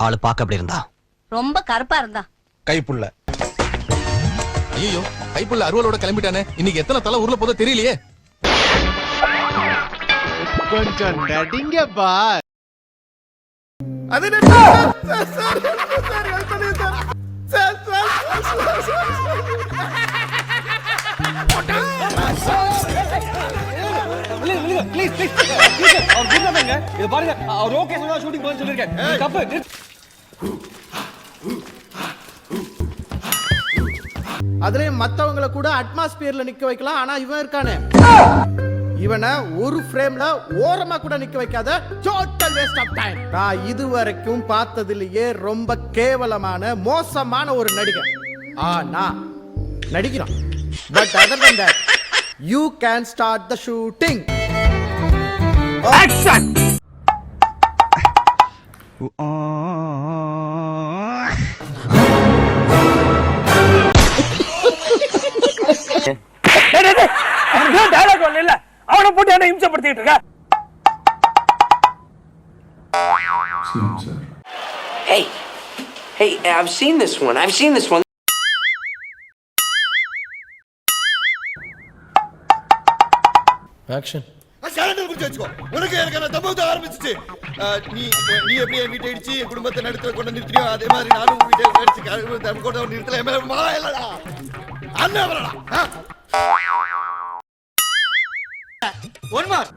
ஆளு பாக்க அப்படி இருந்தா? ரொம்ப கருப்பா இருந்தா. கைப்புள்ள. ஐயோ, கைப்புள்ள அருவலோட கிளம்பிட்டானே. இன்னைக்கு எத்தனை தலை ஊர்ல போதோ தெரியலையே. கொஞ்சம் நடிங்க பா. அது அதுலயும் மத்தவங்கள கூட அட்மாஸ்பியர்ல நிக்க வைக்கலாம். ஆனா இவன் இருக்கானே, இவனை ஒரு ஃப்ரேம்ல ஓரமா கூட நிக்க வைக்காத. Total waste of time. நான் இதுவரைக்கும் பார்த்ததிலேயே ரொம்ப கேவலமான மோசமான ஒரு நடிகர். ஆனா நடிக்கிறான். But other than that, you can start the shooting. Action! அவனை போட்டு என்ன இம்சப்படுத்திட்டு இருக்க? Hey, I've seen this one. Action. உனக்கு எனக்கு தம்பு ஆரம்பிச்சிச்சு. நீ எப்படி என் வீட்டை இடிச்சு என் குடும்பத்தை நடத்த கொண்டு நிறுத்தியோ அதே மாதிரி நானும் உன் வீட்டை அடிச்சு கொண்டு நிறுத்தல. என் மேல மா இல்லடா, அண்ணா வரடா.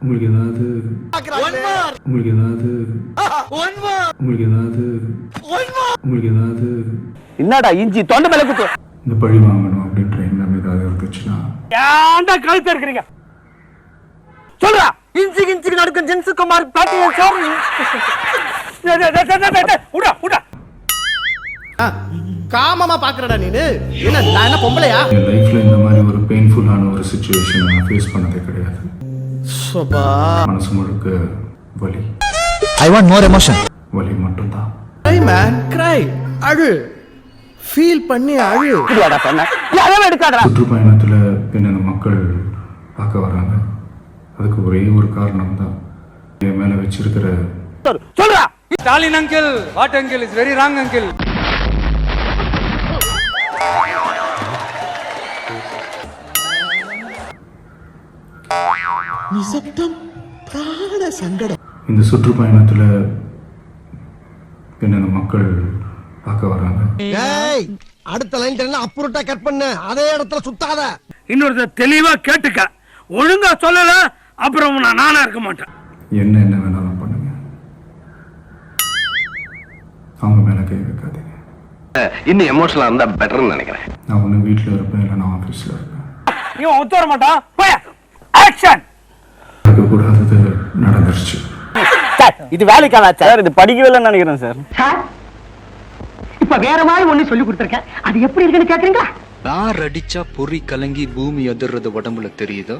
உங்களுக்கு ஏதாவது என்னடா இஞ்சி தொண்டை மேல குத்து. இந்த பழி வாங்கணும் அப்படின்ற எண்ணம் ஏதாவது இருந்துச்சுன்னா ஏன்டா கழுத்து இருக்கிறீங்க? சொல்றா. இஞ்சிக்கு நடக்கும் ஜென்சுகுமார் பாட்டியல் சார். உடா காமமா பாக்குறடா நீனு. என்ன நான் என்ன பொம்பளையா? என் லைஃப்ல இந்த மாதிரி ஒரு பெயின்ஃபுல்லான ஒரு சிச்சுவேஷன் நான் ஃபேஸ் பண்ணதே கிடையாது. மனசு முழுக்க வலி. I want more emotion. வலி மட்டும்தான். Cry man, cry. அழு. ஃபீல் பண்ணி அழு. இதுடா பண்ண. யாரவே எடுக்காதடா. சுற்றுப்பயணத்துல என்னென்ன மக்கள் பார்க்க வராங்க. அதுக்கு ஒரே ஒரு காரணம் தான் என் மேல வச்சிருக்கிற. சொல்றா. Stalin uncle, what uncle is very wrong uncle. நிசப்தம், பிராண சங்கடம். இந்த சுற்றுப்பயணத்துல என்னென்ன மக்கள் பார்க்க வராங்க. ஏய், அடுத்த லைன் எல்லாம் அப்புறட்டா கட் பண்ணு. அதே இடத்துல சுத்தாத. இன்னொரு தெளிவா கேட்டுக்க. ஒழுங்கா சொல்லல அப்புறம் நானா இருக்க மாட்டேன். என்ன வேணாலும் பண்ணுங்க, அவங்க மேல கை வைக்காதீங்க. இன்னும் எமோஷனலா இருந்தா பெட்டர்னு நினைக்கிறேன். நான் ஒண்ணு வீட்டுல இருப்பேன், இல்லை நான் ஆபீஸ்ல இருப்பேன். இவன் ஒத்து வர மாட்டான். ஆக்ஷன். கூடாதது நடந்துருச்சு. இது வேலைக்கான சார். இது படிக்கவே இல்லைன்னு நினைக்கிறேன் சார். இப்ப வேற மாதிரி ஒண்ணு சொல்லி கொடுத்திருக்கேன். அது எப்படி இருக்குன்னு கேக்குறீங்களா? யார் அடிச்சா பொறி கலங்கி பூமி அதிர்றது உடம்புல தெரியுதோ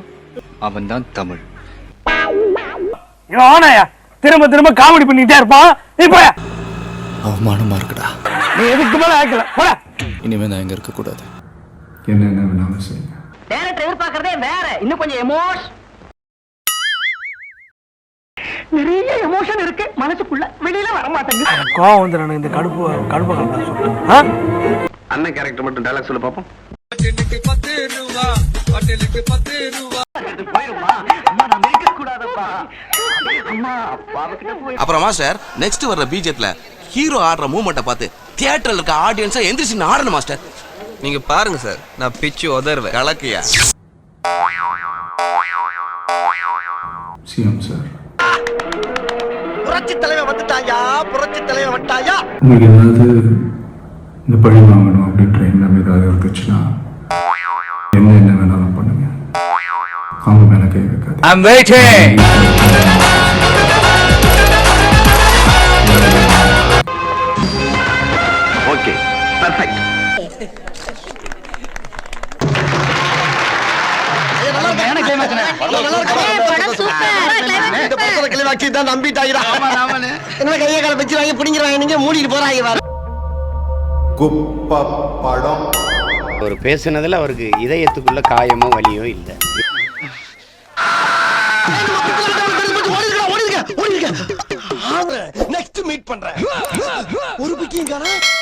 அவன் தான் தமிழ். திரும்ப திரும்ப காமெடி பண்ணிட்டே இருப்பான். நீ போய. அவமானமா இருக்குடா. நீ எதுக்கு மேல ஆக்கல. போட. இனிமே நான் இங்க இருக்க கூடாது. என்ன வேணாலும் செய்யுங்க. டைரக்டர் எதிர்பார்க்கறதே வேற. இன்னும் கொஞ்சம் எமோஷன். நிறைய எமோஷன் இருக்கு மனசுக்குள்ள, வெளியில வர மாட்டேங்குது. கோவம் வந்து நான் இந்த கடுப்பு அண்ணன் கேரக்டர் மட்டும் டயலாக் சொல்ல பாப்போம். அப்புறமா சார் நெக்ஸ்ட் வர்ற பீஜத்துல ஹீரோ ஆடுற மூவ்மெண்ட்டை பார்த்து தியேட்டர்ல இருக்க ஆடியன்ஸா எந்திரிச்சு ஆடணும் மாஸ்டர். நீங்க பாருங்க சார், நான் பிச்சு உதர்வேன். கலக்கியா சிஎம் சார், புரட்சி தலைவன் வந்துட்டாயா, புரட்சி தலைவன் வந்துட்டாயா. உங்களுக்கு ஏதாவது இந்த பழி வாங்கணும் அப்படின்ற எண்ணம் ஏதாவது இருந்துச்சுன்னா என்ன வேணாலும் பண்ணுங்க, அவங்க மேல கை வைக்காது. I'm waiting. Okay, perfect. அவர் பேசுனதுல அவருக்கு இதயத்துக்குள்ள காயமோ வலியோ இல்லை. நெக்ஸ்ட் மீட் பண்றேன். இருக்கீங்க